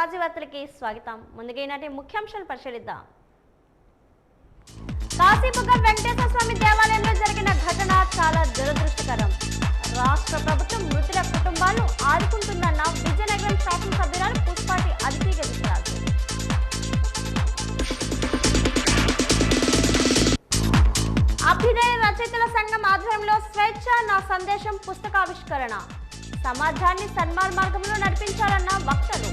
తాజా వార్తలకి స్వాగతం. ముందుగా ఈనాటి ముఖ్యాంశాలు పరిశీలిద్దాం. కాశీబుగ్గ వెంకటేశ్వర స్వామి దేవాలయంలో జరిగిన ఘటన చాలా దురదృష్టకరం. రాష్ట్ర ప్రభుత్వం మృతుల కుటుంబాలను ఆదుకుంటుందన్న విజయనగరం శాసనసభ్యురాలు పుష్పాటి అదితి గజరాజు. అభ్యుదయ రచయితల సంఘం ఆధ్వర్యంలో స్వేచ్ఛ నా సందేశం పుస్తకావిష్కరణ. సమాజాన్ని సన్మార్గ మార్గంలో నడిపించాలన్న వక్తలు.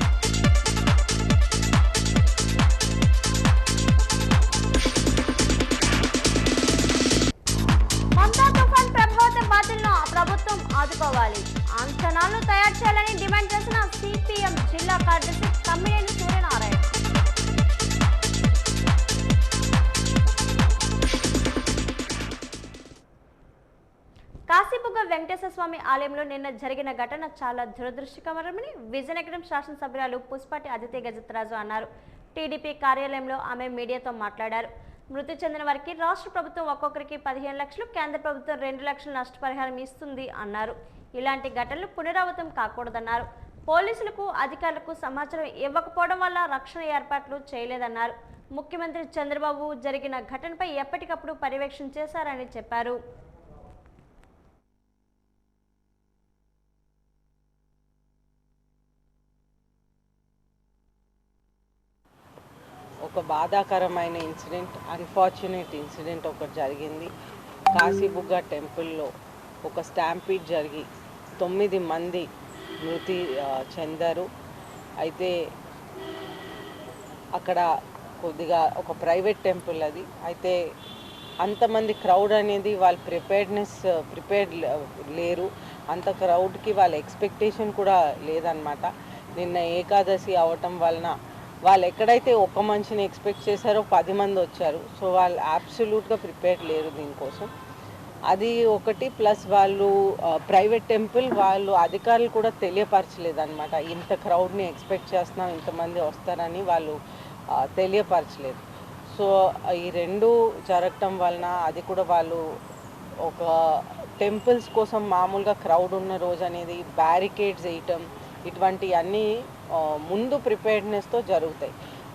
మంతా తుఫాన్ ప్రభావిత బాధితులను ప్రభుత్వం ఆదుకోవాలి. అంచనాలను తయారు చేయాలని డిమాండ్ చేసిన సిపిఎం జిల్లా కార్యదర్శి తమ్మినేని సూర్యనారాయణ. కాశీబుగ్గ వెంకటేశ్వర స్వామి ఆలయంలో నిన్న జరిగిన ఘటన చాలా దురదృష్టకరమని విజయనగరం శాసనసభ్యురాలు పుష్పాటి అదితి గజరాజు అన్నారు. టీడీపీ కార్యాలయంలో ఆమె మీడియాతో మాట్లాడారు. మృతి చెందిన వారికి రాష్ట్ర ప్రభుత్వం ఒక్కొక్కరికి 15 లక్షలు, కేంద్ర ప్రభుత్వం 2 లక్షలు నష్టపరిహారం ఇస్తుంది అన్నారు. ఇలాంటి ఘటనలు పునరావృతం కాకూడదన్నారు. పోలీసులకు అధికారులకు సమాచారం ఇవ్వకపోవడం వల్ల రక్షణ ఏర్పాట్లు చేయలేదన్నారు. ముఖ్యమంత్రి చంద్రబాబు జరిగిన ఘటనపై ఎప్పటికప్పుడు పర్యవేక్షణ చేశారని చెప్పారు. ఒక బాధాకరమైన ఇన్సిడెంట్, అన్ఫార్చునేట్ ఇన్సిడెంట్ ఒకటి జరిగింది. కాశీబుగ్గ టెంపుల్లో ఒక స్టాంపీడ్ జరిగి 9 మంది మృతి చెందారు. అయితే అక్కడ కొద్దిగా ఒక ప్రైవేట్ టెంపుల్ అది. అయితే అంతమంది క్రౌడ్ అనేది వాళ్ళ ప్రిపేర్డ్ లేరు. అంత క్రౌడ్కి వాళ్ళ ఎక్స్పెక్టేషన్ కూడా లేదనమాట. నిన్న ఏకాదశి అవటం వలన వాళ్ళు ఎక్కడైతే ఒక మనిషిని ఎక్స్పెక్ట్ చేశారో 10 మంది వచ్చారు. సో వాళ్ళు అబ్సల్యూట్గా ప్రిపేర్డ్ లేరు దీనికోసం. అది ఒకటి. ప్లస్ వాళ్ళు ప్రైవేట్ టెంపుల్ వాళ్ళు అధికారులు కూడా తెలియపరచలేదన్నమాట. ఇంత క్రౌడ్ని ఎక్స్పెక్ట్ చేస్తున్నాం, ఇంతమంది వస్తారని వాళ్ళు తెలియపరచలేదు. సో ఈ రెండు జరగటం వలన అది కూడా వాళ్ళు ఒక టెంపుల్స్ కోసం మామూలుగా క్రౌడ్ ఉన్న రోజు అనేది బ్యారికేడ్స్ వేయటం ఇటువంటి అన్నీ ముందు ప్రిపేర్డ్నెస్తో జరుగుతాయి.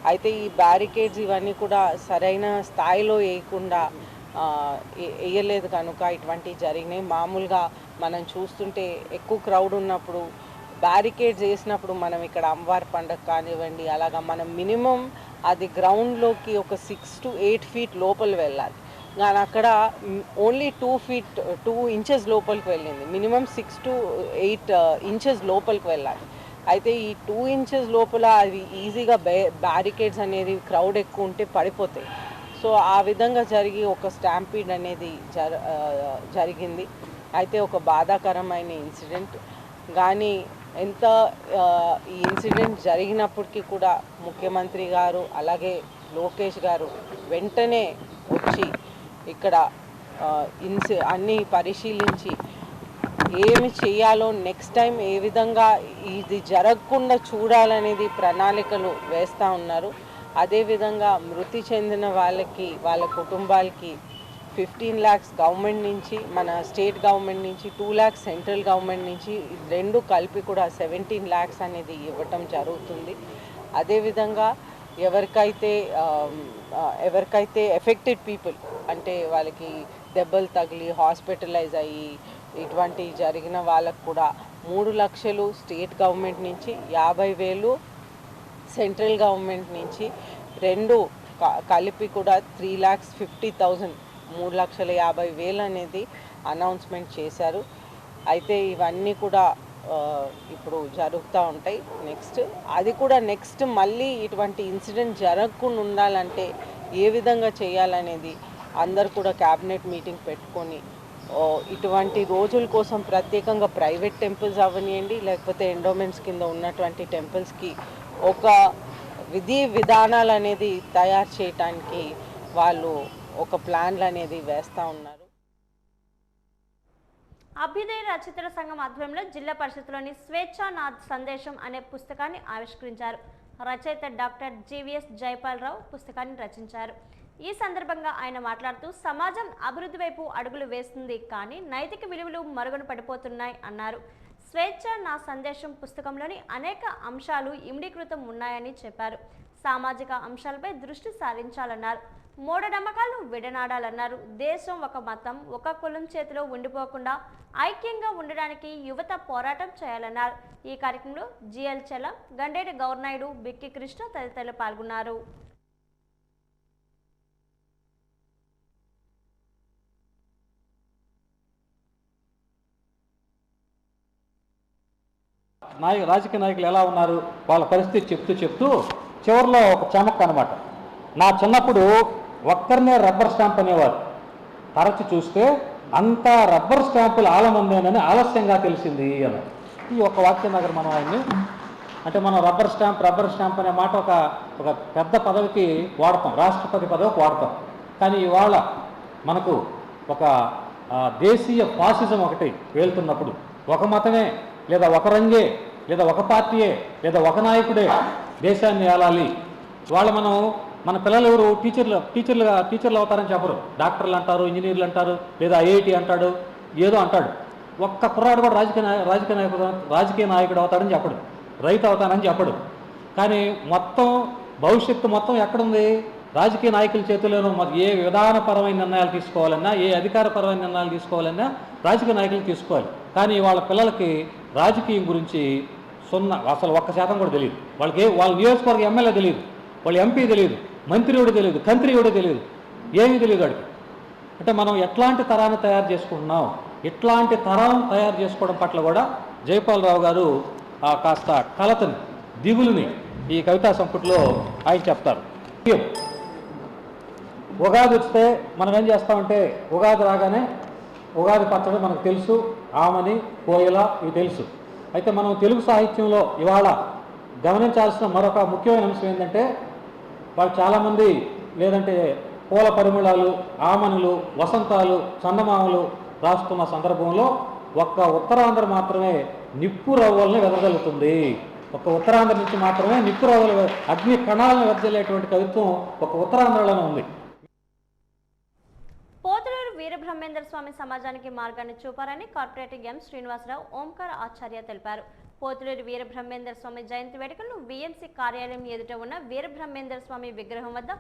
అయితే ఈ బ్యారికేడ్స్ ఇవన్నీ కూడా సరైన స్థాయిలో వేయకుండా వేయలేదు కనుక ఇటువంటివి జరిగినాయి. మామూలుగా మనం చూస్తుంటే ఎక్కువ క్రౌడ్ ఉన్నప్పుడు బ్యారికేడ్స్ వేసినప్పుడు మనం ఇక్కడ అమ్మవారి పండుగ కానివ్వండి అలాగా మనం మినిమం అది గ్రౌండ్లోకి ఒక 6 to 8 feet లోపల వెళ్ళాలి. కానీ అక్కడ ఓన్లీ 2 inches లోపలికి వెళ్ళింది. మినిమం 6 to 8 inches లోపలికి వెళ్ళాలి. అయితే ఈ 2 inches లోపల అవి ఈజీగా బ్యారికేడ్స్ అనేది క్రౌడ్ ఎక్కువ ఉంటే పడిపోతాయి. సో ఆ విధంగా జరిగి ఒక స్టాంపీడ్ అనేది జరిగింది. అయితే ఒక బాధాకరమైన ఇన్సిడెంట్. కానీ ఎంత ఈ ఇన్సిడెంట్ జరిగినప్పటికీ కూడా ముఖ్యమంత్రి గారు అలాగే లోకేష్ గారు వెంటనే వచ్చి ఇక్కడ అన్నీ పరిశీలించి ఏమి చేయాలో నెక్స్ట్ టైం ఏ విధంగా ఇది జరగకుండా చూడాలనేది ప్రణాళికలు వేస్తూ ఉన్నారు. అదేవిధంగా మృతి చెందిన వాళ్ళకి వాళ్ళ కుటుంబాలకి 15 lakhs గవర్నమెంట్ నుంచి, మన స్టేట్ గవర్నమెంట్ నుంచి 2 lakhs సెంట్రల్ గవర్నమెంట్ నుంచి, రెండు కలిపి కూడా 17 lakhs అనేది ఇవ్వటం జరుగుతుంది. అదేవిధంగా ఎవరికైతే ఎఫెక్టెడ్ పీపుల్ అంటే వాళ్ళకి దెబ్బలు తగిలి హాస్పిటలైజ్ అయ్యి ఇటువంటి జరిగిన వాళ్ళకు కూడా 3 లక్షలు స్టేట్ గవర్నమెంట్ నుంచి, 50,000 సెంట్రల్ గవర్నమెంట్ నుంచి, రెండు కలిపి కూడా 3,50,000 3,50,000 అనేది అనౌన్స్మెంట్ చేశారు. అయితే ఇవన్నీ కూడా ఇప్పుడు జరుగుతూ ఉంటాయి. అది కూడా నెక్స్ట్ మళ్ళీ ఇటువంటి ఇన్సిడెంట్ జరగకుండా ఉండాలంటే ఏ విధంగా చేయాలనేది అందరు కూడా క్యాబినెట్ మీటింగ్ పెట్టుకొని ఇటువంటి రోజుల కోసం ప్రత్యేకంగా ప్రైవేట్ టెంపుల్స్ అవనియండి లేకపోతే ఎండోమెంట్స్ కింద ఉన్నటువంటి టెంపుల్స్కి ఒక విధానాలు అనేది తయారు చేయటానికి వాళ్ళు ఒక ప్లాన్లు అనేది వేస్తూ ఉన్నారు. అభ్యుదయ రచయితల సంఘం ఆధ్వర్యంలో జిల్లా పరిషత్లోని స్వేచ్ఛ నా సందేశం అనే పుస్తకాన్ని ఆవిష్కరించారు. రచయిత డాక్టర్ జీవీఎస్ జైపాల్రావు పుస్తకాన్ని రచించారు. ఈ సందర్భంగా ఆయన మాట్లాడుతూ సమాజం అభివృద్ధి వైపు అడుగులు వేస్తుంది, కానీ నైతిక విలువలు మరుగున పడిపోతున్నాయి అన్నారు. స్వేచ్ఛ నా సందేశం పుస్తకంలోని అనేక అంశాలు ఇమిడీకృతం ఉన్నాయని చెప్పారు. సామాజిక అంశాలపై దృష్టి సారించాలన్నారు. మూఢనమ్మకాలను విడనాడాలన్నారు. దేశం ఒక మతం, ఒక కులం చేతిలో ఉండిపోకుండా ఐక్యంగా ఉండడానికి యువత పోరాటం చేయాలన్నారు. ఈ కార్యక్రమంలో జిఎల్ చలం, గండేటి గౌర్నాయుడు, బిక్కి కృష్ణ తదితరులు పాల్గొన్నారు. రాజకీయ నాయకులు ఎలా ఉన్నారు, వాళ్ళ పరిస్థితి చెప్తూ చివరిలో ఒక చమక్ అనమాట. నా చిన్నప్పుడు ఒక్కరినే రబ్బర్ స్టాంప్ అనేవారు. తరచి చూస్తే అంతా రబ్బర్ స్టాంపులు ఆలమందేనని ఆలస్యంగా తెలిసింది అని. ఈ ఒక వాక్యం దగ్గర మనం ఆయన్ని అంటే మనం రబ్బర్ స్టాంప్ అనే మాట ఒక పెద్ద పదవికి వాడతాం, రాష్ట్రపతి పదవికి వాడతాం. కానీ ఇవాళ మనకు ఒక దేశీయ ఫాసిజం ఒకటి వేలుతున్నప్పుడు ఒక మతమే లేదా ఒక రంగే లేదా ఒక పార్టీయే లేదా ఒక నాయకుడే దేశాన్ని ఏలాలి. వాళ్ళు మన పిల్లలు ఎవరు టీచర్లు అవుతారని చెప్పరు. డాక్టర్లు అంటారు, ఇంజనీర్లు అంటారు, లేదా ఐఐటి అంటాడు, ఏదో అంటాడు. ఒక్క కుర్రాడు కూడా రాజకీయ నాయకుడు అవుతాడని చెప్పడు, రైతు అవుతానని చెప్పడు. కానీ భవిష్యత్తు మొత్తం ఎక్కడుంది? రాజకీయ నాయకుల చేతుల్లోనూ. ఏ విధానపరమైన నిర్ణయాలు తీసుకోవాలన్నా, ఏ అధికారపరమైన నిర్ణయాలు తీసుకోవాలన్నా రాజకీయ నాయకులు తీసుకోవాలి. కానీ వాళ్ళ పిల్లలకి రాజకీయం గురించి అసలు 1% కూడా తెలియదు. వాళ్ళ నియోజకవర్గ ఎమ్మెల్యే తెలియదు, వాళ్ళ ఎంపీ తెలియదు, మంత్రి ఎవడో తెలియదు, కంత్రి ఎవడో తెలియదు, ఏమీ తెలియదు వాడికి. అంటే మనం ఎట్లాంటి తరాన్ని తయారు చేసుకుంటున్నాం? ఇట్లాంటి తరం తయారు చేసుకోవడం పట్ల కూడా జైపాలరావు గారు కాస్త కలతని, దిగులుని ఈ కవితా సంపుటిలో ఆయన చెప్తారు. ఉగాది వస్తే మనం ఏం చేస్తామంటే, ఉగాది రాగానే ఉగాది పచ్చడి మనకు తెలుసు, ఆమని, కోయిల ఇవి తెలుసు. అయితే మనం తెలుగు సాహిత్యంలో ఇవాళ గమనించాల్సిన మరొక ముఖ్యమైన అంశం ఏంటంటే, వాళ్ళు చాలామంది లేదంటే పూల పరిమళాలు, ఆమనులు, వసంతాలు, చందమామలు రాస్తున్న సందర్భంలో ఒక్క ఉత్తరాంధ్ర మాత్రమే నిప్పు రవ్వల్ని వెదజల్లుతుంది. ఒక ఉత్తరాంధ్ర నుంచి మాత్రమే నిప్పు రవ్వలు, అగ్ని కణాలను వెదజల్లేటువంటి కవిత్వం ఒక ఉత్తరాంధ్రలోనే ఉంది. పోతులూరు వీరబ్రహ్మేంద్ర స్వామి సమాజానికి మార్గాన్ని చూపారని కార్పొరేటర్ ఎం శ్రీనివాసరావు, ఓంకార ఆచార్య తెలిపారు. పోతులూరు వీరబ్రహ్మేంద్ర స్వామి జయంతి వేడుకలను వీఎంసీ కార్యాలయం ఎదుట ఉన్న వీరబ్రహ్మేంద్ర స్వామి విగ్రహం వద్ద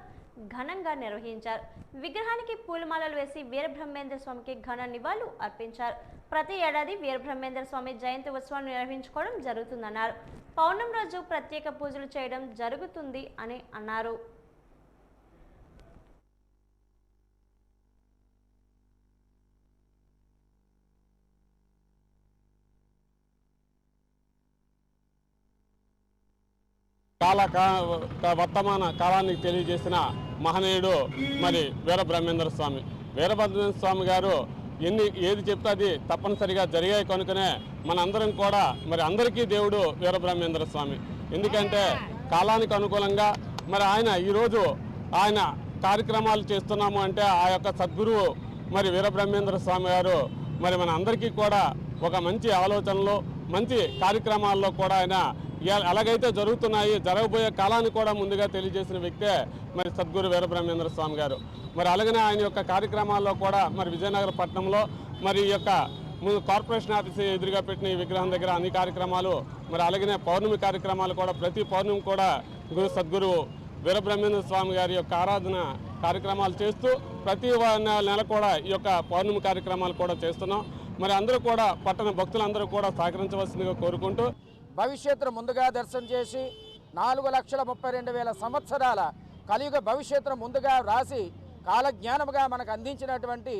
ఘనంగా నిర్వహించారు. విగ్రహానికి పూలమాలలు వేసి వీరబ్రహ్మేంద్ర స్వామికి ఘన నివాళులు అర్పించారు. ప్రతి ఏడాది వీరబ్రహ్మేంద్ర స్వామి జయంతి ఉత్సవాన్ని నిర్వహించుకోవడం జరుగుతుందన్నారు. పౌర్ణమి రోజు ప్రత్యేక పూజలు చేయడం జరుగుతుంది అని అన్నారు. వర్తమాన కాలానికి తెలియజేసిన మహనీయుడు మరి వీరబ్రహ్మేంద్ర స్వామి. వీరభద్రేంద్ర స్వామి గారు ఏది చెప్తే అది తప్పనిసరిగా జరిగాయి కనుకనే మనందరం కూడా మరి అందరికీ దేవుడు వీరబ్రహ్మేంద్ర స్వామి. ఎందుకంటే కాలానికి అనుకూలంగా మరి ఈరోజు ఆయన కార్యక్రమాలు చేస్తున్నాము అంటే ఆ యొక్క సద్గురువు మరి వీరబ్రహ్మేంద్ర స్వామి గారు మరి మన అందరికీ కూడా ఒక మంచి ఆలోచనలో, మంచి కార్యక్రమాల్లో కూడా ఆయన ఎలాగైతే జరుగుతున్నాయి, జరగబోయే కాలాన్ని కూడా ముందుగా తెలియజేసిన వ్యక్తే మరి సద్గురు వీరబ్రహ్మేంద్ర స్వామి గారు. మరి అలాగనే ఆయన యొక్క కార్యక్రమాల్లో కూడా మరి విజయనగర పట్టణంలో మరి ఈ యొక్క కార్పొరేషన్ ఆఫీస్ ఎదురుగా పెట్టిన ఈ విగ్రహం దగ్గర అన్ని కార్యక్రమాలు, మరి అలాగనే పౌర్ణమి కార్యక్రమాలు కూడా ప్రతి పౌర్ణమి కూడా సద్గురు వీరబ్రహ్మేంద్ర స్వామి గారి యొక్క ఆరాధన కార్యక్రమాలు చేస్తూ ప్రతి నెల కూడా ఈ యొక్క పౌర్ణమి కార్యక్రమాలు కూడా చేస్తున్నాం. మరి అందరూ కూడా పట్టణ భక్తులందరూ కూడా సహకరించవలసిందిగా కోరుకుంటూ, భవిష్యత్తును ముందుగా దర్శనం చేసి 4,32,000 సంవత్సరాల కలియుగ భవిష్యత్తును ముందుగా రాసి కాలజ్ఞానముగా మనకు అందించినటువంటి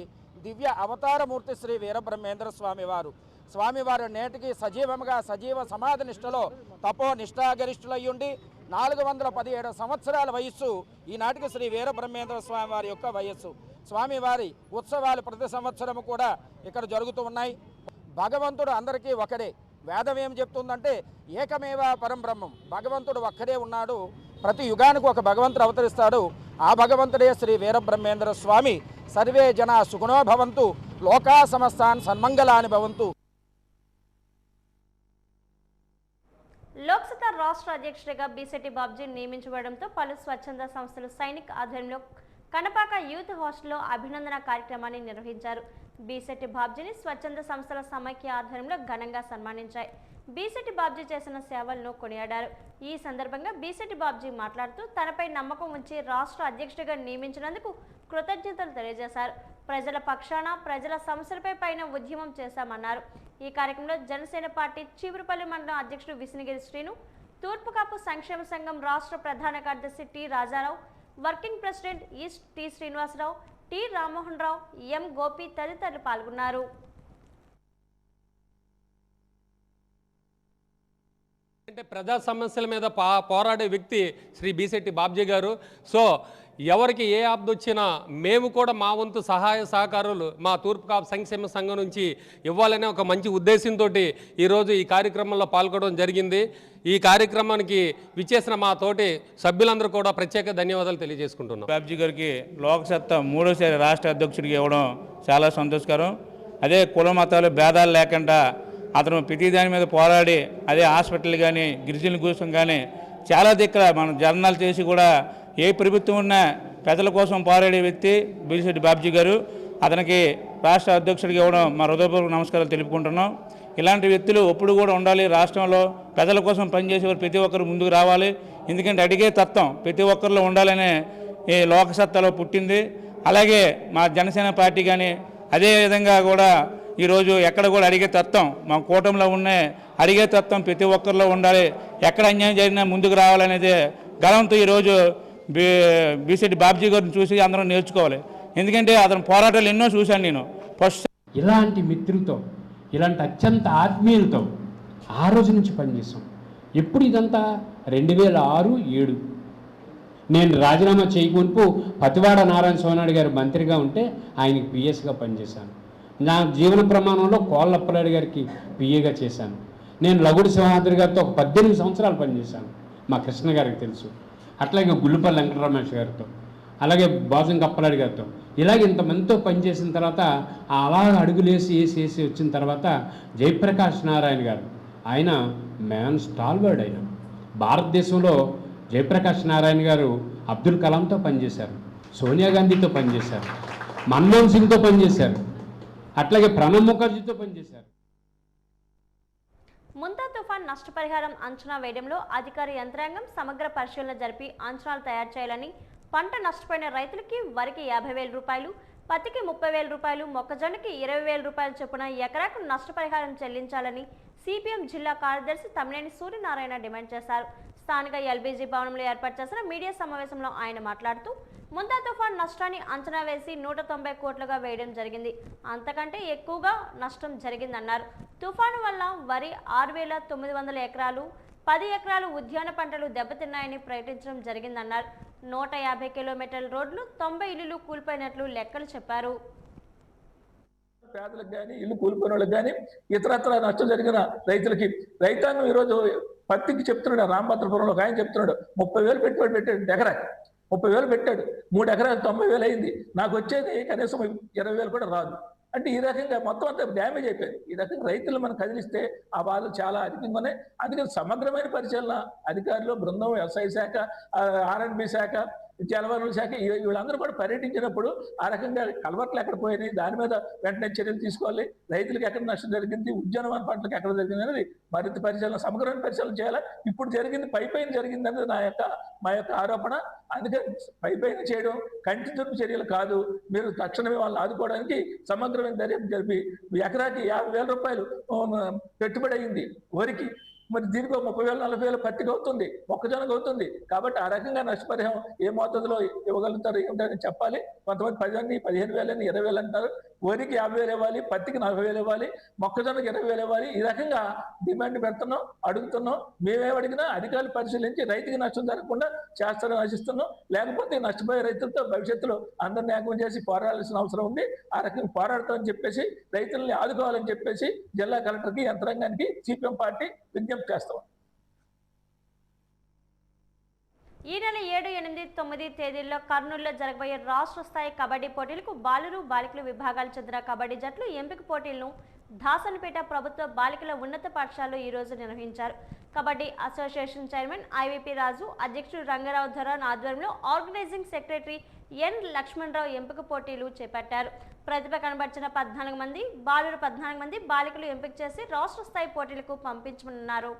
దివ్య అవతారమూర్తి శ్రీ వీరబ్రహ్మేంద్ర స్వామివారు నేటికి సజీవ సమాధి నిష్టలో తపో నిష్ఠాగరిష్ఠులయ్యుండి 417 సంవత్సరాల వయస్సు ఈనాటికి శ్రీ వీరబ్రహ్మేంద్ర స్వామి వారి యొక్క వయస్సు. స్వామివారి ఉత్సవాలు ప్రతి సంవత్సరము కూడా ఇక్కడ జరుగుతూ ఉన్నాయి. భగవంతుడు అందరికీ ఒకడే. వేదం ఏం చెప్తుందంటే ఏకమేవ పరం బ్రహ్మం, భగవంతుడు ఒక్కడే ఉన్నాడు. ప్రతి యుగానికి ఒక భగవంతుడు అవతరిస్తాడు. ఆ భగవంతుడే శ్రీ వీరబ్రహ్మేంద్ర స్వామి. సర్వే జన సుగుణో భవంతు, లోకా సమస్తాన్ సన్మంగళాని భవంతు. లోక్సత్తా రాష్ట్ర అధ్యక్షుడిగా బీసెట్టి బాబ్జీ నియమించబడంతో పలు స్వచ్ఛంద సంస్థలు సైనిక్ ఆధ్వర్యంలో కనపాక యూత్ హాస్టల్లో అభినందన కార్యక్రమాన్ని నిర్వహించారు. బీసెట్టి బాబ్జీని స్వచ్ఛంద సంస్థల సమైక్య ఆధ్వర్యంలో ఘనంగా సన్మానించాయి. బీసెట్టి బాబ్జీ చేసిన సేవలను కొనియాడారు. ఈ సందర్భంగా బీసెట్టి బాబ్జీ మాట్లాడుతూ తనపై నమ్మకం ఉంచి రాష్ట్ర అధ్యక్షుడిగా నియమించినందుకు కృతజ్ఞతలు తెలియజేశారు. ప్రజల పక్షాన ప్రజల సమస్యలపై పైన ఉద్యమం చేశామన్నారు. ఈ కార్యక్రమంలో జనసేన పార్టీ చీపురుపల్లి మండలం అధ్యక్షుడు విసినిగిరి శ్రీను, తూర్పుకాపు సంక్షేమ సంఘం రాష్ట్ర ప్రధాన కార్యదర్శి T Rajarao, working president east T Srinivasarao, T Rammohan Rao, M Gopi తదితరులు పాల్గొన్నారు. అంటే ప్రజా సమస్యల మీద పోరాడే వ్యక్తి శ్రీ బీసెట్టి బాబ్జీ గారు. సో ఎవరికి ఏ ఆపద వచ్చినా మేము కూడా మా వంతు సహాయ సహకారాలు మా తూర్పుకాపు సంక్షేమ సంఘం నుంచి ఇవ్వాలనే ఒక మంచి ఉద్దేశంతో ఈరోజు ఈ కార్యక్రమంలో పాల్గొనడం జరిగింది. ఈ కార్యక్రమానికి విచ్చేసిన మా తోటి సభ్యులందరూ కూడా ప్రత్యేక ధన్యవాదాలు తెలియజేసుకుంటున్నాం. బాబ్జీ గారికి లోక్సత్తా 3వ రాష్ట్ర అధ్యక్షుడికి ఇవ్వడం చాలా సంతోషకరం. అదే కుల మతాలు భేదాలు లేకుండా అతను ప్రతి దాని మీద పోరాడి అదే హాస్పిటల్ కానీ గిరిజనుల కోసం కానీ చాలా దగ్గర మనం జర్నల్ చేసి కూడా ఏ ప్రభుత్వం ఉన్నా ప్రజల కోసం పోరాడే వ్యక్తి బీసెట్టి బాబ్జీ గారు. అతనికి రాష్ట్ర అధ్యక్షుడికి ఇవ్వడం మా హృదయపూర్వక నమస్కారాలు తెలుపుకుంటున్నాం. ఇలాంటి వ్యక్తులు ఎప్పుడు కూడా ఉండాలి. రాష్ట్రంలో ప్రజల కోసం పనిచేసేవారు ప్రతి ఒక్కరు ముందుకు రావాలి. ఎందుకంటే అడిగే తత్వం ప్రతి ఒక్కరిలో ఉండాలనే ఈ లోకసత్తాలో పుట్టింది. అలాగే మా జనసేన పార్టీ కానీ అదే విధంగా కూడా ఈరోజు ఎక్కడ కూడా అడిగే తత్వం మా కూటమిలో ఉన్న అడిగే తత్వం ప్రతి ఒక్కరిలో ఉండాలి. ఎక్కడ అన్యాయం జరిగినా ముందుకు రావాలనేది గలంతో ఈరోజు బీసెట్టి బాబ్జీ గారిని చూసి అందరం నేర్చుకోవాలి. ఎందుకంటే అతను పోరాటాలు ఎన్నో చూశాను నేను. ఫస్ట్ ఇలాంటి మిత్రులతో ఇలాంటి అత్యంత ఆత్మీయులతో ఆ రోజు నుంచి పనిచేస్తాం. ఎప్పుడు ఇదంతా 2006-7 నేను రాజీనామా చేయకుంటూ పతివాడ నారాయణ సోనాడు గారు మంత్రిగా ఉంటే ఆయనకి పిఎస్గా పనిచేశాను. నా జీవన ప్రమాణంలో కోళ్ళప్పలాడి గారికి పిఏగా చేశాను. నేను లగుడి సింహాద్రి గారితో ఒక 18 సంవత్సరాలు పనిచేశాను. మా కృష్ణ గారికి తెలుసు. అట్లాగే గుళ్ళపల్లి వెంకటరమేష్ గారితో, అలాగే బాజం కప్పలాడి గారితో, ఇలాగ ఇంతమందితో పనిచేసిన తర్వాత అలా అడుగులేసి వేసి వచ్చిన తర్వాత జయప్రకాష్ నారాయణ గారు, ఆయన మ్యాన్ స్టాల్వర్డ్. ఆయన భారతదేశంలో జయప్రకాష్ నారాయణ గారు అబ్దుల్ కలాంతో పనిచేశారు, సోనియా గాంధీతో పనిచేశారు, మన్మోహన్ సింగ్తో పనిచేశారు, అట్లాగే ప్రణబ్ ముఖర్జీతో పనిచేశారు. ముంతా తుఫాన్ నష్టపరిహారం అంచనా వేయడంలో అధికార యంత్రాంగం సమగ్ర పరిశీలన జరిపి అంచనాలు తయారు చేయాలని, పంట నష్టపోయిన రైతులకి వరికి 50,000 రూపాయలు, పత్తికి 30,000 రూపాయలు, మొక్కజొన్నకి 20,000 రూపాయలు చొప్పున ఎకరాకు నష్టపరిహారం చెల్లించాలని సిపిఎం జిల్లా కార్యదర్శి తమ్మినేని సూర్యనారాయణ డిమాండ్ చేశారు. స్థానిక ఎల్బీజీ భవనంలో ఏర్పాటు చేసిన మీడియా సమావేశంలో ఆయన మాట్లాడుతూ ముంతా తుఫాన్ నష్టాన్ని అంచనా వేసి 190 కోట్లుగా వేయడం జరిగింది. అంతకంటే ఎక్కువగా నష్టం జరిగిందన్నారు. తుఫాను వల్ల వరి 6,900 ఎకరాలు, 10 ఎకరాలు ఉద్యాన పంటలు దెబ్బతిన్నాయని ప్రకటించడం జరిగిందన్నారు. 150 కిలోమీటర్ల రోడ్లు, 90 ఇళ్లు కూలిపోయినట్లు లెక్కలు చెప్పారు. పేదలకు కానీ ఇల్లు కూలిపోయిన వాళ్ళకి కానీ ఇతరత్ర నష్టం జరిగిన రైతులకి రైతాంగం ఈరోజు పత్తికి చెప్తున్నాడు. రామభద్రపురంలో ఒక ఆయన చెప్తున్నాడు 30,000 పెట్టుబడి పెట్టాడు, ఎకరా 30,000 పెట్టాడు, 3 ఎకరాలు 90,000 అయింది, నాకు వచ్చేది కనీసం 20,000 కూడా రాదు. అంటే ఈ రకంగా మొత్తం అంతా డ్యామేజ్ అయిపోయింది. ఈ రకంగా రైతులు మనం కదిలిస్తే ఆ బాధలు చాలా అధికంగా ఉన్నాయి. అందుకని సమగ్రమైన పరిశీలన అధికారులు బృందం, వ్యవసాయ శాఖ, R&B శాఖ, జలవనరుల శాఖ వీళ్ళందరూ కూడా పర్యటించినప్పుడు ఆ రకంగా కలవట్లు ఎక్కడ పోయినాయి, దాని మీద వెంటనే చర్యలు తీసుకోవాలి. రైతులకు ఎక్కడ నష్టం జరిగింది, ఉద్యానవన పంటలకు ఎక్కడ జరిగింది అనేది మరింత పరిశీలన, సమగ్రమైన పరిశీలన చేయాలి. ఇప్పుడు జరిగింది పైపైన జరిగింది అనేది మా యొక్క ఆరోపణ. అందుకే పైపైన చేయడం కంటి తురుపు చర్యలు కాదు. మీరు తక్షణమే వాళ్ళని ఆదుకోవడానికి సమగ్రమైన దర్యాప్తు జరిపి ఎకరాకి 50,000 రూపాయలు పెట్టుబడి అయింది వరికి, మరి దీనికి 30,000 40,000 పత్తికి అవుతుంది, మొక్కజొన్నకు అవుతుంది. కాబట్టి ఆ రకంగా నష్టపరిహారం ఏ మోతాదులో ఇవ్వగలుగుతారు ఏమిటని చెప్పాలి. కొంతమంది 10,000, 15,000, 20,000 అంటారు. వరికి 50,000 ఇవ్వాలి, పత్తికి 40,000 ఇవ్వాలి, మొక్కజొన్నకి 20,000 ఇవ్వాలి. ఈ రకంగా డిమాండ్ పెడుతున్నాం, అడుగుతున్నాం. మేమేమడిగినా అధికారులు పరిశీలించి రైతుకి నష్టం జరగకుండా చేస్తారని ఆశిస్తున్నాం. లేకపోతే నష్టపోయే రైతులతో భవిష్యత్తులో అందరిని ఏకం చేసి పోరాడాల్సిన అవసరం ఉంది. ఆ రకంగా పోరాడతామని చెప్పేసి రైతుల్ని ఆదుకోవాలని చెప్పేసి జిల్లా కలెక్టర్కి, యంత్రాంగానికి సిపిఎం పార్టీ విజ్ఞప్తి చేస్తాం. ఈ నెల 7, 8, 9 తేదీల్లో కర్నూలులో జరగబోయే రాష్ట్ర స్థాయి కబడ్డీ పోటీలకు బాలురు, బాలికలు విభాగాలు చెందిన కబడ్డీ జట్లు ఎంపిక పోటీలను దాసనపేట ప్రభుత్వ బాలికల ఉన్నత పాఠశాలలో ఈరోజు నిర్వహించారు. కబడ్డీ అసోసియేషన్ చైర్మన్ ఐవిపి రాజు, అధ్యక్షుడు రంగారావు ధరాన్ ఆధ్వర్యంలో ఆర్గనైజింగ్ సెక్రటరీ ఎన్ లక్ష్మణరావు ఎంపిక పోటీలు చేపట్టారు. ప్రతిభ కనబర్చిన 14 మంది బాలురు 14 మంది బాలికలు ఎంపిక చేసి రాష్ట్ర స్థాయి పోటీలకు పంపించనున్నారు.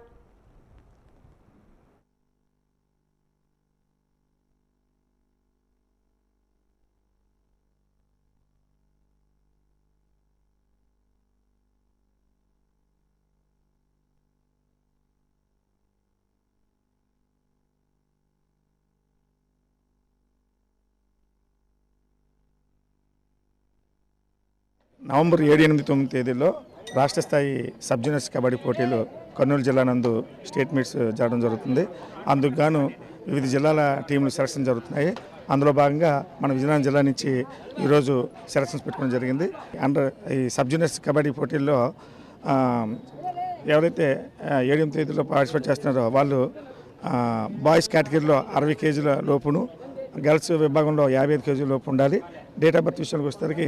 నవంబర్ 7, 8, 9 తేదీల్లో రాష్ట్ర స్థాయి సబ్ జూనియర్స్ కబడ్డీ పోటీలు కర్నూలు జిల్లా నందు స్టేట్ మీట్స్ జరగడం జరుగుతుంది. అందుకు గాను వివిధ జిల్లాల టీంలు సెలక్షన్ జరుగుతున్నాయి. అందులో భాగంగా మన విజయనగరం జిల్లా నుంచి ఈరోజు సెలక్షన్స్ పెట్టుకోవడం జరిగింది. ఈ సబ్ జూనియర్స్ కబడ్డీ పోటీల్లో ఎవరైతే 7, 8 తేదీలో పార్టిసిపేట్ చేస్తున్నారో వాళ్ళు బాయ్స్ కేటగిరీలో 60 కేజీల లోపును, గర్ల్స్ విభాగంలో 55 కేజీల లోపు ఉండాలి. డేట్ ఆఫ్ బర్త్ విషయానికి వచ్చేసరికి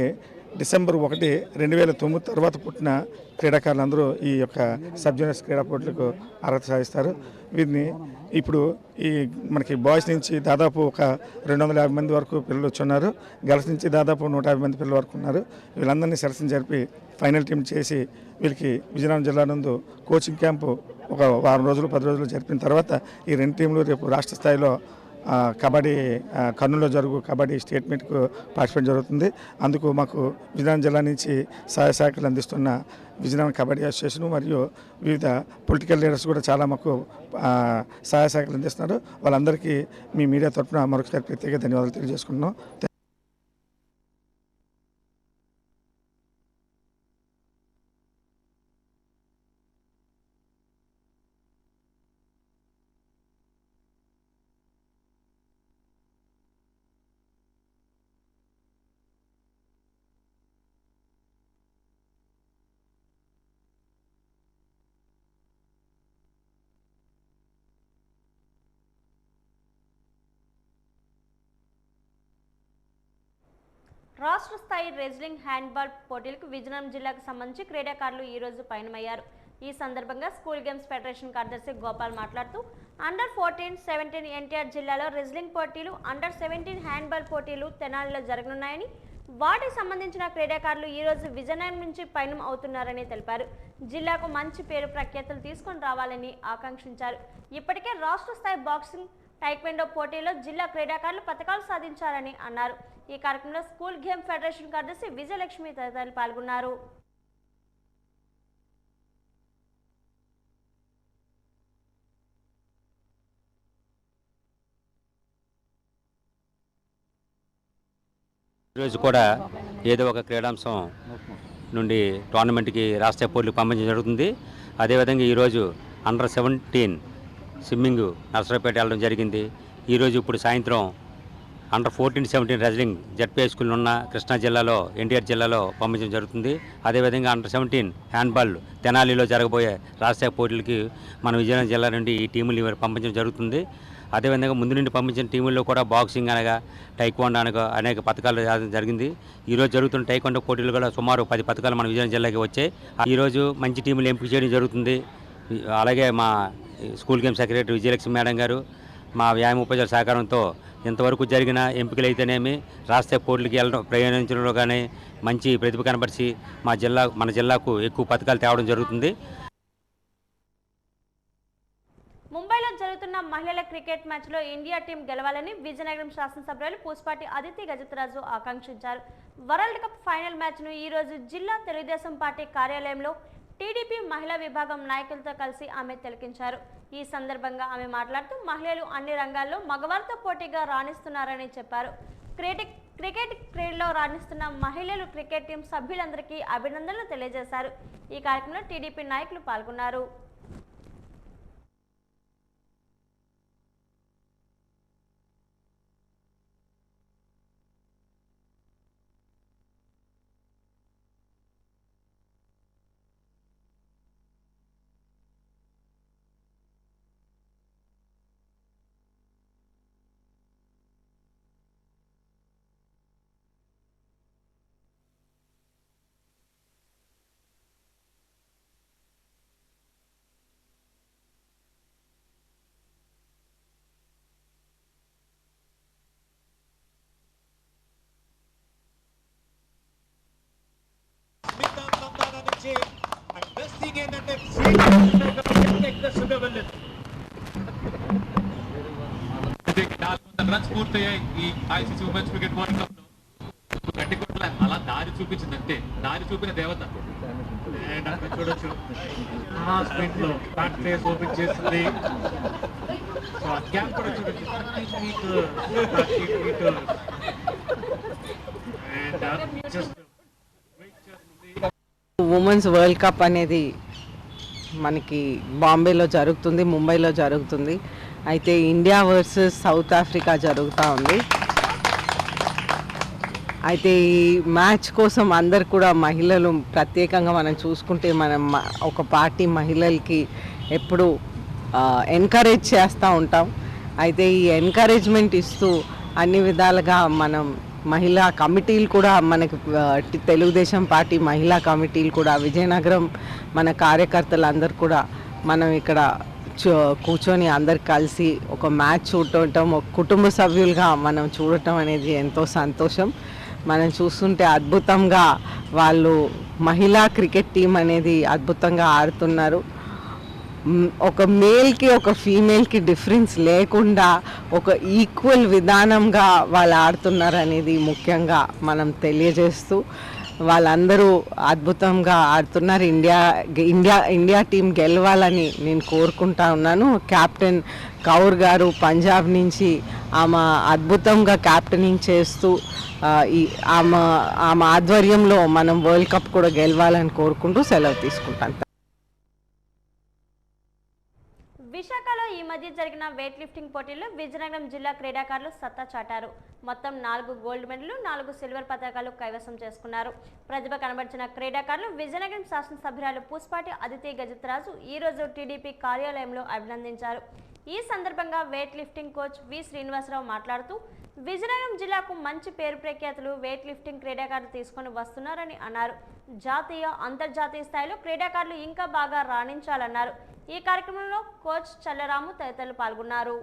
డిసెంబర్ 1, 2009 తర్వాత పుట్టిన క్రీడాకారులందరూ ఈ యొక్క సబ్ జూనియర్స్ క్రీడా పోటీలకు అర్హత సాధిస్తారు. వీరిని ఇప్పుడు మనకి బాయ్స్ నుంచి దాదాపు ఒక 250 మంది వరకు పిల్లలు వచ్చున్నారు. గర్ల్స్ నుంచి దాదాపు 150 మంది పిల్లల వరకు ఉన్నారు. వీళ్ళందరినీ సెలక్షన్ జరిపి ఫైనల్ టీం చేసి వీళ్ళకి విజయనగరం జిల్లా నందు కోచింగ్ క్యాంపు ఒక వారం రోజులు 10 రోజులు జరిపిన తర్వాత ఈ 2 టీంలు రేపు రాష్ట్ర స్థాయిలో కబడ్డీ కర్నూలులో జరుగు కబడ్డీ స్టేట్ మీట్కు పార్టిసిపేట్ జరుగుతుంది. అందుకు మాకు విజయనగరం జిల్లా నుంచి సహాయ సహకారాలు అందిస్తున్న విజయనగరం కబడ్డీ అసోసియేషన్ మరియు వివిధ పొలిటికల్ లీడర్స్ కూడా చాలా మాకు సహాయ సహకారాలు అందిస్తున్నారు. వాళ్ళందరికీ మీ మీడియా తరఫున మరొకసారి ప్రత్యేక ధన్యవాదాలు తెలియజేసుకుంటున్నాం. రాష్ట్ర స్థాయి రెజ్లింగ్ హ్యాండ్బాల్ పోటీలకు విజయనగరం జిల్లాకు సంబంధించి క్రీడాకారులు ఈ రోజు పయనమయ్యారు. ఈ సందర్భంగా స్కూల్ గేమ్స్ ఫెడరేషన్ కార్యదర్శి గోపాల్ మాట్లాడుతూ అండర్ 14, 17 ఎన్టీఆర్ జిల్లాలో రెజ్లింగ్ పోటీలు, అండర్ 17 హ్యాండ్బాల్ పోటీలు తెనాలిలో జరగనున్నాయని, వాటికి సంబంధించిన క్రీడాకారులు ఈ రోజు విజయనగరం నుంచి పయనం అవుతున్నారని తెలిపారు. జిల్లాకు మంచి పేరు ప్రఖ్యాతులు తీసుకొని రావాలని ఆకాంక్షించారు. ఇప్పటికే రాష్ట్ర స్థాయి బాక్సింగ్, టైక్వెండో పోటీల్లో జిల్లా క్రీడాకారులు పతకాలు సాధించారని అన్నారు. ఈ కార్యక్రమంలో స్కూల్ గేమ్ ఫెడరేషన్ కార్యదర్శి విజయలక్ష్మి తదితరులు పాల్గొన్నారు. ఈరోజు కూడా ఏదో ఒక క్రీడాంశం నుండి టోర్నమెంట్కి రాష్ట్ర పోటీలకు పంపించడం జరుగుతుంది. అదేవిధంగా ఈరోజు అండర్ 17 స్విమ్మింగ్ నర్సరావుపేట వెళ్ళడం జరిగింది. ఈరోజు ఇప్పుడు సాయంత్రం అండర్ 14, 17 రెజ్లింగ్ జడ్పీఐ స్కూల్ ఉన్న కృష్ణా జిల్లాలో, ఎన్టీఆర్ జిల్లాలో పంపించడం జరుగుతుంది. అదేవిధంగా అండర్ 17 హ్యాండ్బాల్ తెనాలిలో జరగబోయే రాష్ట్ర పోటీలకి మన విజయనగరం జిల్లా నుండి ఈ టీములు పంపించడం జరుగుతుంది. అదేవిధంగా ముందు నుండి పంపించిన టీముల్లో కూడా బాక్సింగ్ అనగా, టైక్వాండో అనగా అనేక పథకాలు జరిగింది. ఈరోజు జరుగుతున్న టైక్వాండో పోటీలు కూడా సుమారు 10 పథకాలు మన విజయనగరం జిల్లాకి వచ్చాయి. ఈరోజు మంచి టీములు ఎంపిక చేయడం జరుగుతుంది. అలాగే మా school game secretary Vijayalakshmi madam గారు, మా వ్యాయామ ఉపాధ్యాయుల సహకారంతో ఇంతవరకు జరిగిన ఎంపికలు అయితేనేమి, రాష్ట్ర పోటీలకి వెళ్ళడం ప్రయాణించడంలో కానీ మంచి ప్రతిభ కనబరిచి మన జిల్లాకు ఎక్కువ పథకాలు తేవడం జరుగుతుంది. ముంబైలో జరుగుతున్న మహిళల క్రికెట్ మ్యాచ్లో ఇండియా టీం గెలవాలని విజయనగరం శాసనసభ్యులు పూసపాటి అదితి గజతరాజు ఆకాంక్షించారు. వరల్డ్ కప్ ఫైనల్ మ్యాచ్ను ఈరోజు జిల్లా తెలుగుదేశం పార్టీ కార్యాలయంలో టీడీపీ మహిళా విభాగం నాయకులతో కలిసి ఆమె తిలకించారు. ఈ సందర్భంగా ఆమె మాట్లాడుతూ మహిళలు అన్ని రంగాల్లో మగవారితో పోటీగా రాణిస్తున్నారని చెప్పారు. క్రికెట్ క్రీడలో రాణిస్తున్న మహిళలు క్రికెట్ టీం సభ్యులందరికీ అభినందనలు తెలియజేశారు. ఈ కార్యక్రమంలో టీడీపీ నాయకులు పాల్గొన్నారు. నుంచి బెస్ట్ థింగ్ ఏంటంటే షుగర్ వెళ్ళలేదు. 400 రన్స్ పూర్తయ్యాయి ఈ ICC women's cricket world cup లో. గట్టి కొట్ల అలా దారి చూపించింది, అంటే దారి చూపిన దేవత. అక్కడ చూడొచ్చు స్ప్రింట్ లో బ్యాట్ ఫేస్ ఓపెన్ చేస్తుంది. సో ఆ గ్యాప్ కూడా చూడొచ్చు, 13 మీటర్. ఉమెన్స్ వరల్డ్ కప్ అనేది మనకి బాంబేలో జరుగుతుంది, ముంబైలో జరుగుతుంది. అయితే ఇండియా వర్సెస్ సౌత్ ఆఫ్రికా జరుగుతూ ఉంది. అయితే ఈ మ్యాచ్ కోసం అందరు కూడా మహిళలు ప్రత్యేకంగా మనం చూసుకుంటే మనం ఒక పార్టీ మహిళలకి ఎప్పుడు ఎంకరేజ్ చేస్తూ ఉంటాం. అయితే ఈ ఎంకరేజ్మెంట్ ఇస్తూ అన్ని విధాలుగా మనం మహిళా కమిటీలు కూడా మనకి తెలుగుదేశం పార్టీ మహిళా కమిటీలు కూడా విజయనగరం మన కార్యకర్తలందరూ కూడా మనం ఇక్కడ కూర్చొని అందరు కలిసి ఒక మ్యాచ్ చూడటం, ఒక కుటుంబ సభ్యులుగా మనం చూడటం అనేది ఎంతో సంతోషం. మనం చూస్తుంటే అద్భుతంగా వాళ్ళు మహిళా క్రికెట్ టీం అనేది అద్భుతంగా ఆడుతున్నారు. ఒక మేల్కి ఒక ఫీమేల్కి డిఫరెన్స్ లేకుండా ఒక ఈక్వల్ విధానంగా వాళ్ళు ఆడుతున్నారు అనేది ముఖ్యంగా మనం తెలియజేస్తూ వాళ్ళందరూ అద్భుతంగా ఆడుతున్నారు. ఇండియా టీం గెలవాలని నేను కోరుకుంటా ఉన్నాను. కెప్టెన్ కౌర్ గారు పంజాబ్ నుంచి ఆమె అద్భుతంగా క్యాప్టెనింగ్ చేస్తూ ఆమె ఆధ్వర్యంలో మనం వరల్డ్ కప్ కూడా గెలవాలని కోరుకుంటూ సెలవు తీసుకుంటాను. విశాఖలో ఈ మధ్య జరిగిన వెయిట్ లిఫ్టింగ్ పోటీల్లో విజయనగరం జిల్లా క్రీడాకారులు సత్తా చాటారు. మొత్తం 4 గోల్డ్ మెడల్లు, 4 సిల్వర్ పతకాలు కైవసం చేసుకున్నారు. ప్రతిభ కనబర్చిన క్రీడాకారులు విజయనగరం శాసనసభ్యురాలు పుష్పాటి అదితి గజత్రాజు ఈరోజు టీడీపీ కార్యాలయంలో అభినందించారు. ఈ సందర్భంగా వెయిట్ లిఫ్టింగ్ కోచ్ వి శ్రీనివాసరావు మాట్లాడుతూ విజయనగరం జిల్లాకు మంచి పేరు ప్రఖ్యాతులు వెయిట్ లిఫ్టింగ్ క్రీడాకారులు తీసుకొని వస్తున్నారని అన్నారు. జాతీయ, అంతర్జాతీయ స్థాయిలో క్రీడాకారులు ఇంకా బాగా రాణించాలన్నారు. ఈ కార్యక్రమంలో కోచ్ చల్లరాము తదితరులు పాల్గొన్నారు.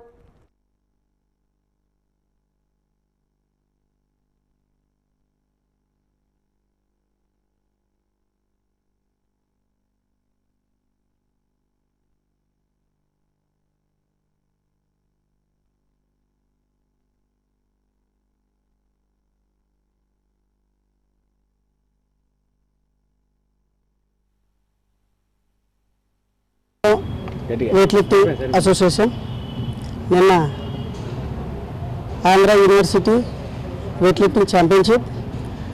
వెయిట్ లిఫ్టింగ్ అసోసియేషన్ నిన్న Andhra university weight lifting championship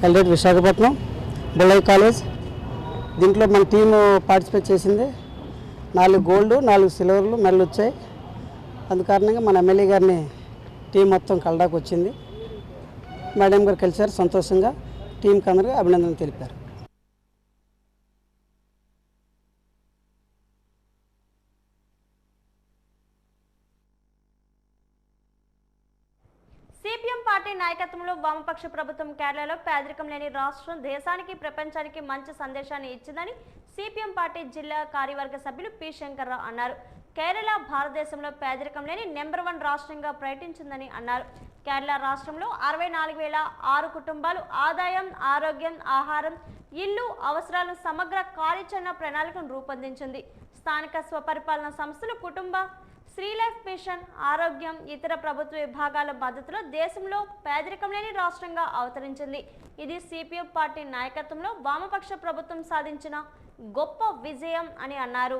held Visakhapatnam Bullayya college. దీంట్లో మన టీము పార్టిసిపేట్ చేసింది. 4 గోల్డ్, 4 సిల్వర్లు మెడల్ వచ్చాయి. అందుకారణంగా మన ఎమ్మెల్యే గారిని టీం మొత్తం కలడానికి వచ్చింది. మేడం గారు కలిసారు, సంతోషంగా టీంకి అందరికీ అభినందనలు తెలిపారు. సిపిఎం పార్టీ నాయకత్వంలో వామపక్ష ప్రభుత్వం కేరళలో పేదరికం లేని రాష్ట్రం దేశానికి, ప్రపంచానికి మంచి సందేశాన్ని ఇచ్చిందని సిపిఎం పార్టీ జిల్లా కార్యవర్గ సభ్యులు పి శంకర్రావు అన్నారు. కేరళ భారతదేశంలో పేదరికం లేని నెంబర్ 1 రాష్ట్రంగా ప్రకటించిందని అన్నారు. కేరళ రాష్ట్రంలో 64,006 కుటుంబాలు ఆదాయం, ఆరోగ్యం, ఆహారం, ఇల్లు అవసరాలను సమగ్ర కార్యాచరణ ప్రణాళికను రూపొందించింది. స్థానిక స్వపరిపాలన సంస్థలు, కుటుంబ శ్రీ లైఫ్ మిషన్, ఆరోగ్యం, ఇతర ప్రభుత్వ విభాగాల మద్దతులో దేశంలో పేదరికం లేని రాష్ట్రంగా అవతరించింది. ఇది సిపిఎం పార్టీ నాయకత్వంలో వామపక్ష ప్రభుత్వం సాధించిన గొప్ప విజయం అని అన్నారు.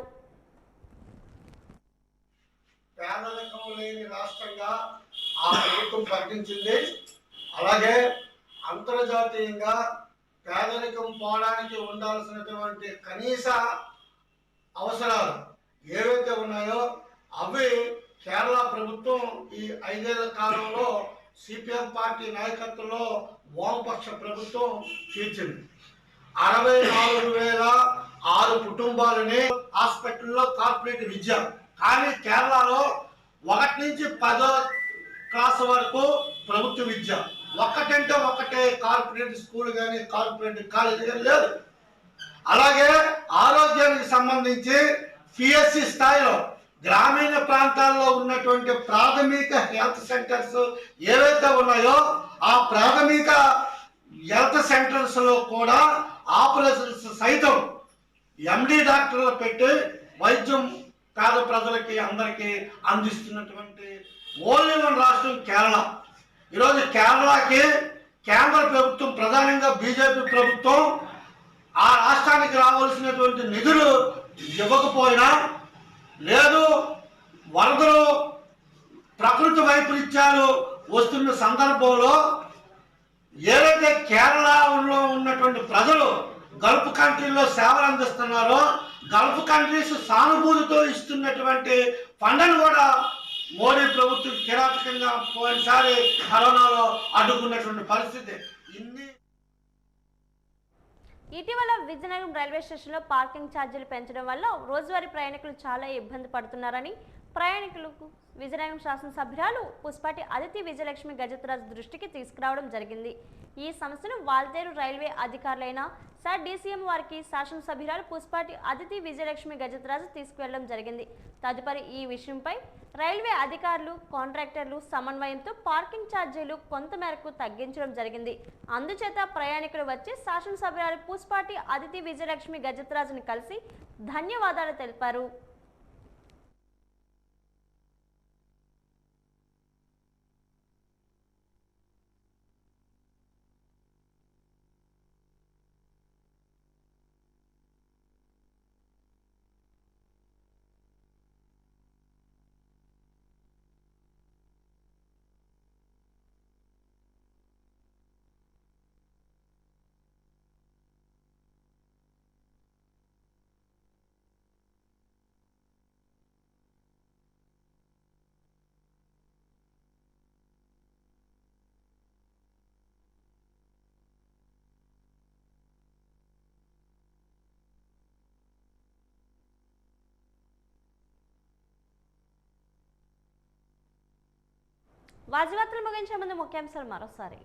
పేదరికం లేని రాష్ట్రంగా ఆ ప్రభుత్వం ప్రకటించింది. అలాగే అంతర్జాతీయంగా పేదరికం పోవడానికి ఉండాల్సినటువంటి కనీస అవసరాలు ఏవైతే ఉన్నాయో అవి కేరళ ప్రభుత్వం ఈ 5 ఏళ్ల కాలంలో సిపిఎం పార్టీ నాయకత్వంలో వామపక్ష ప్రభుత్వం తీర్చింది. 64,006 కుటుంబాలని హాస్పిటల్లో కార్పొరేట్ విద్య, కానీ కేరళలో 1 నుంచి 10వ క్లాస్ వరకు ప్రభుత్వ విద్య, ఒక్కటంటే ఒకటే కార్పొరేట్ స్కూల్ కానీ కార్పొరేట్ కాలేజీ కానీ లేదు. అలాగే ఆరోగ్యానికి సంబంధించి పిఎస్సి స్థాయిలో గ్రామీణ ప్రాంతాల్లో ఉన్నటువంటి ప్రాథమిక హెల్త్ సెంటర్స్ ఏవైతే ఉన్నాయో ఆ ప్రాథమిక హెల్త్ సెంటర్స్ లో కూడా ఆపరేషన్స్ సైతం ఎండి డాక్టర్లు పెట్టి వైద్యం పేద ప్రజలకి అందరికీ అందిస్తున్నటువంటి ఓన్లీ వన్ రాష్ట్రం కేరళ. ఈరోజు కేరళకి కేంద్ర ప్రభుత్వం, ప్రధానంగా బీజేపీ ప్రభుత్వం ఆ రాష్ట్రానికి రావాల్సినటువంటి నిధులు ఇవ్వకపోయినా, లేదు వరదలు ప్రకృతి వైపరీత్యాలు వస్తున్న సందర్భంలో ఏదైతే కేరళలో ఉన్నటువంటి ప్రజలు గల్ఫ్ కంట్రీలో సేవలు అందిస్తున్నారో, గల్ఫ్ కంట్రీస్ సానుభూతితో ఇస్తున్నటువంటి ఫండ్ను కూడా మోడీ ప్రభుత్వం కిరాతకంగా పోయినసారి కరోనాలో అడ్డుకున్నటువంటి పరిస్థితి. ఇటీవల విజయనగరం రైల్వే స్టేషన్లో పార్కింగ్ ఛార్జీలు పెంచడం వల్ల రోజువారీ ప్రయాణికులు చాలా ఇబ్బంది పడుతున్నారని ప్రయాణికులకు విజయనగరం శాసనసభ్యురాలు పుష్పాటి అదితి విజయలక్ష్మి గజత్రాజ్ దృష్టికి తీసుకురావడం జరిగింది. ఈ సమస్యను వాల్తేరు రైల్వే అధికారులైన సార్ డీసీఎం వారికి శాసనసభ్యురాలు పుష్పాటి అదితి విజయలక్ష్మి గజత్రాజ్ తీసుకువెళ్లడం జరిగింది. తదుపరి ఈ విషయంపై రైల్వే అధికారులు, కాంట్రాక్టర్లు సమన్వయంతో పార్కింగ్ ఛార్జీలు కొంతమేరకు తగ్గించడం జరిగింది. అందుచేత ప్రయాణికులు వచ్చి శాసనసభ్యురాలు పుష్పాటి అదితి విజయలక్ష్మి గజత్రాజ్ని కలిసి ధన్యవాదాలు తెలిపారు. వాజీవార్తలు ముగించే ముందు ముఖ్యాంశాలు మరోసారి.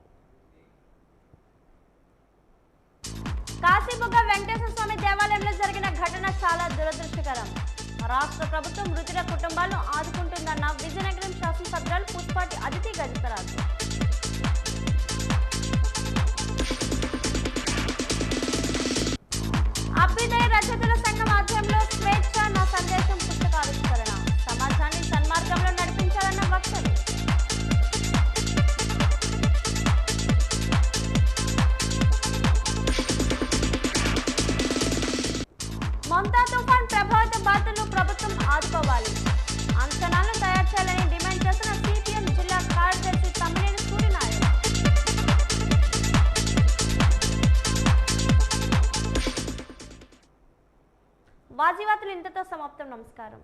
కాశీబుగ్గ వెంకటేశ్వర స్వామి దేవాలయంలో జరిగిన ఘటన చాలా దురదృష్టకరం. రాష్ట్ర ప్రభుత్వం మృతుల కుటుంబాలను ఆదుకుంటుందన్న విజయనగరం శాసనసభ్యురాలు పుష్పాటి అదితి గజత్రాజ్. అభ్యుదయ రచయితల సంఘం ఆధ్వర్యంలో స్వేచ్ఛ నా సందేశం పుస్తకావిష్కరణ. సమాజాన్ని సన్మార్గంలో నడిపించాలన్న వక్తలు. మొంతా తుఫాన్ ప్రభావిత బాధితులను ప్రభుత్వం ఆదుకోవాలి. అంచనాలను తయారు చేయాలని డిమాండ్ చేస్తున్న సిపిఎం జిల్లా కార్యదర్శి తమ్మినేని సూర్యనారాయణ. వాజీవార్తలు ఇంతతో సమాప్తం. నమస్కారం.